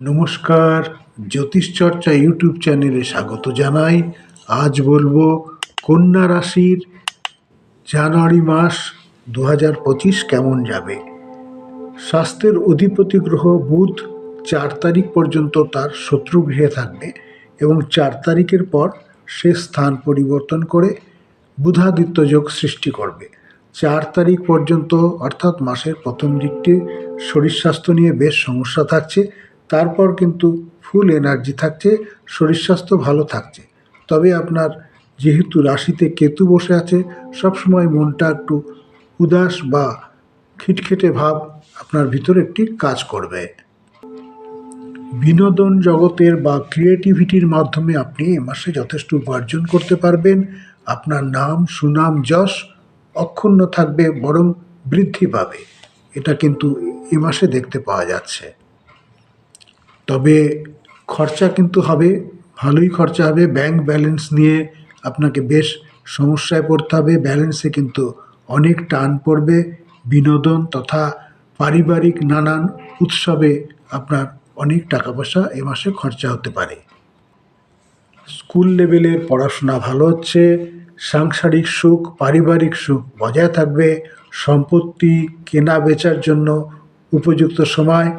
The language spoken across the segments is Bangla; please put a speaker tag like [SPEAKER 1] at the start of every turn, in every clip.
[SPEAKER 1] নমস্কার, জ্যোতিষ চর্চা ইউটিউব চ্যানেলে স্বাগত জানাই। আজ বলবো কন্যা রাশির জানুয়ারি মাস 2025 কেমন যাবে। স্বাস্থ্যের অধিপতি গ্রহ বুধ 4 তারিখ পর্যন্ত তার শত্রু গৃহে থাকবে এবং 4 তারিখের পর সে স্থান পরিবর্তন করে বুধাদিত্য যোগ সৃষ্টি করবে। 4 তারিখ পর্যন্ত অর্থাৎ মাসের প্রথম দিকটি শরীর স্বাস্থ্য নিয়ে বেশ সমস্যা থাকছে, তারপর কিন্তু ফুল এনার্জি থাকছে, শরীর স্বাস্থ্য ভালো থাকছে। তবে আপনার যেহেতু রাশিতে কেতু বসে আছে, সবসময় মনটা একটু উদাস বা খিটখিটে ভাব আপনার ভিতরে একটি কাজ করবে। বিনোদন জগতের বা ক্রিয়েটিভিটির মাধ্যমে আপনি এ মাসে যথেষ্ট উপার্জন করতে পারবেন। আপনার নাম সুনাম যশ অক্ষুণ্ণ থাকবে, বরং বৃদ্ধি পাবে। এটা কিন্তু এ মাসে দেখতে পাওয়া যাচ্ছে। তবে খরচা কিন্তু হবে, ভালোই খরচা হবে। ব্যাংক ব্যালেন্স নিয়ে আপনাকে বেশ সমস্যায় পড়তে হবে। ব্যালেন্সে কিন্তু অনেক টান পড়বে। বিনোদন তথা পারিবারিক নানান উৎসবে আপনার অনেক টাকা পয়সা এ মাসে খরচা হতে পারে। স্কুল লেভেলের পড়াশোনা ভালো হচ্ছে। সাংসারিক সুখ, পারিবারিক সুখ বজায় থাকবে। সম্পত্তি কেনা বেচার জন্য উপযুক্ত সময়।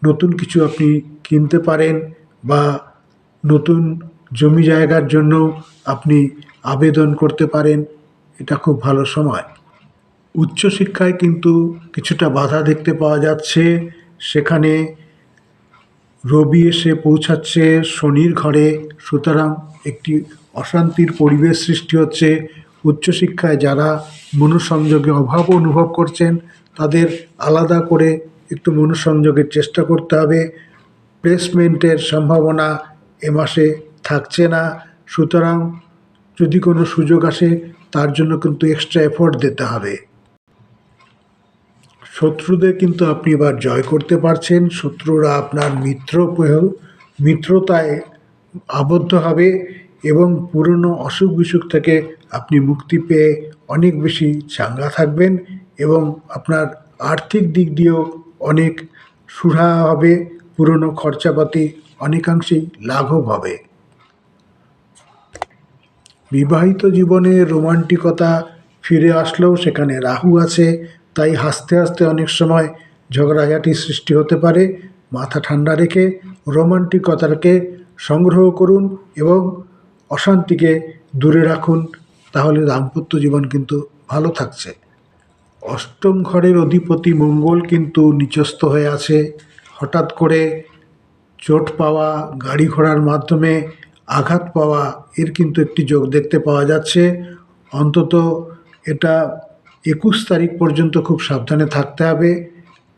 [SPEAKER 1] নতুন কিছু আপনি কিনতে পারেন বা নতুন জমি জায়গার জন্য আপনি আবেদন করতে পারেন। এটা খুব ভালো সময়। উচ্চশিক্ষায় কিন্তু কিছুটা বাধা দেখতে পাওয়া যাচ্ছে। সেখানে রবি এসে পৌঁছাচ্ছে শনির ঘরে, সুতরাং একটি অশান্তির পরিবেশ সৃষ্টি হচ্ছে। উচ্চশিক্ষায় যারা মনোসংযোগে অভাব অনুভব করছেন, তাদের আলাদা করে একটু মনোসংযোগের চেষ্টা করতে হবে। প্লেসমেন্টের সম্ভাবনা এ মাসে থাকছে না, সুতরাং যদি কোনো সুযোগ আসে তার জন্য কিন্তু এক্সট্রা এফোর্ট দিতে হবে। শত্রুদের কিন্তু আপনি এবার জয় করতে পারছেন। শত্রুরা আপনার মিত্রতায় আবদ্ধ হবে এবং পুরনো অসুখ বিসুখ থেকে আপনি মুক্তি পেয়ে অনেক বেশি চাঙ্গা থাকবেন এবং আপনার আর্থিক দিক দিয়েও অনেক সুরাহা হবে। পুরনো খরচাপাতি অনেকাংশেই লাঘব হবে। বিবাহিত জীবনে রোমান্টিকতা ফিরে আসলেও সেখানে রাহু আছে, তাই হাসতে হাসতে অনেক সময় ঝগড়াঝাটির সৃষ্টি হতে পারে। মাথা ঠান্ডা রেখে রোমান্টিকতাকে সংগ্রহ করুন এবং অশান্তিকে দূরে রাখুন, তাহলে দাম্পত্য জীবন কিন্তু ভালো থাকছে। অষ্টম ঘরের অধিপতি মঙ্গল কিন্তু নিচস্থ হয়ে আছে। হঠাৎ করে চোট পাওয়া, গাড়ি ঘোড়ার মাধ্যমে আঘাত পাওয়া, এর কিন্তু একটি যোগ দেখতে পাওয়া যাচ্ছে। অন্তত এটা 21 তারিখ পর্যন্ত খুব সাবধানে থাকতে হবে,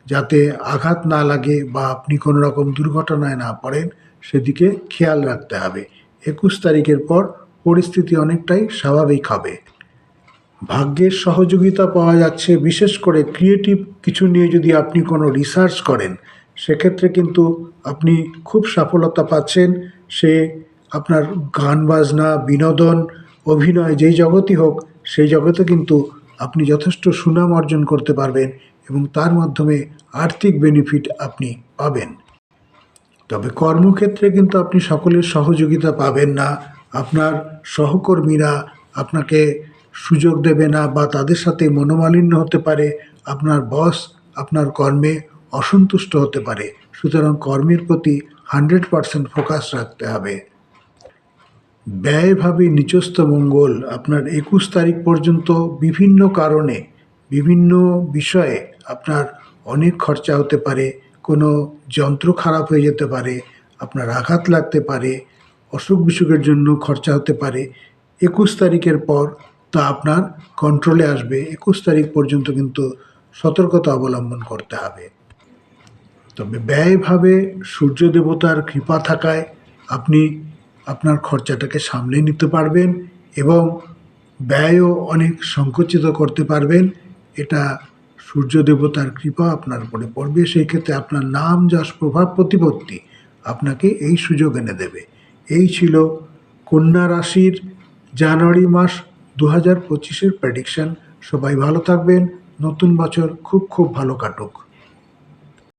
[SPEAKER 1] যাতে আঘাত না লাগে বা আপনি কোনো রকম দুর্ঘটনায় না পড়েন, সেদিকে খেয়াল রাখতে হবে। 21 তারিখের পর পরিস্থিতি অনেকটাই স্বাভাবিক হবে। ভাগ্যের সহযোগিতা পাওয়া যাচ্ছে, বিশেষ করে ক্রিয়েটিভ কিছু নিয়ে যদি আপনি কোনো রিসার্চ করেন, সেক্ষেত্রে কিন্তু আপনি খুব সফলতা পাচ্ছেন। সে আপনার গান বাজনা, বিনোদন, অভিনয় যেই জগতই হোক, সেই জগতে কিন্তু আপনি যথেষ্ট সুনাম অর্জন করতে পারবেন এবং তার মাধ্যমে আর্থিক বেনিফিট আপনি পাবেন। তবে কর্মক্ষেত্রে কিন্তু আপনি সকলের সহযোগিতা পাবেন না। আপনার সহকর্মীরা আপনাকে সুযোগ দেবে না বা তাদের সাথে মনোমালিন্য হতে পারে। আপনার বস আপনার কর্মে অসন্তুষ্ট হতে পারে। সুতরাং কর্মের প্রতি 100% ফোকাস রাখতে হবে। ব্যয়ভাবে নিচস্থ মঙ্গল আপনার 21 তারিখ পর্যন্ত বিভিন্ন কারণে, বিভিন্ন বিষয়ে আপনার অনেক খরচা হতে পারে। কোনো যন্ত্র খারাপ হয়ে যেতে পারে, আপনার আঘাত লাগতে পারে, অসুখ বিসুখের জন্য খরচা হতে পারে। 21 তারিখের পর তা আপনার কন্ট্রোলে আসবে। 21 তারিখ পর্যন্ত কিন্তু সতর্কতা অবলম্বন করতে হবে। তবে ব্যয়ভাবে সূর্য দেবতার কৃপা থাকায় আপনি আপনার খরচাটাকে সামলে নিতে পারবেন এবং ব্যয়ও অনেক সংকুচিত করতে পারবেন। এটা সূর্য দেবতার কৃপা আপনার উপরে পড়বে। সেই ক্ষেত্রে আপনার নাম যশ প্রভাব প্রতিপত্তি আপনাকে এই সুযোগ এনে দেবে। এই ছিল কন্যা রাশির জানুয়ারি মাস 2025-এর প্রেডিকশন। সবাই ভালো থাকবেন। নতুন বছর খুব খুব ভালো কাটুক।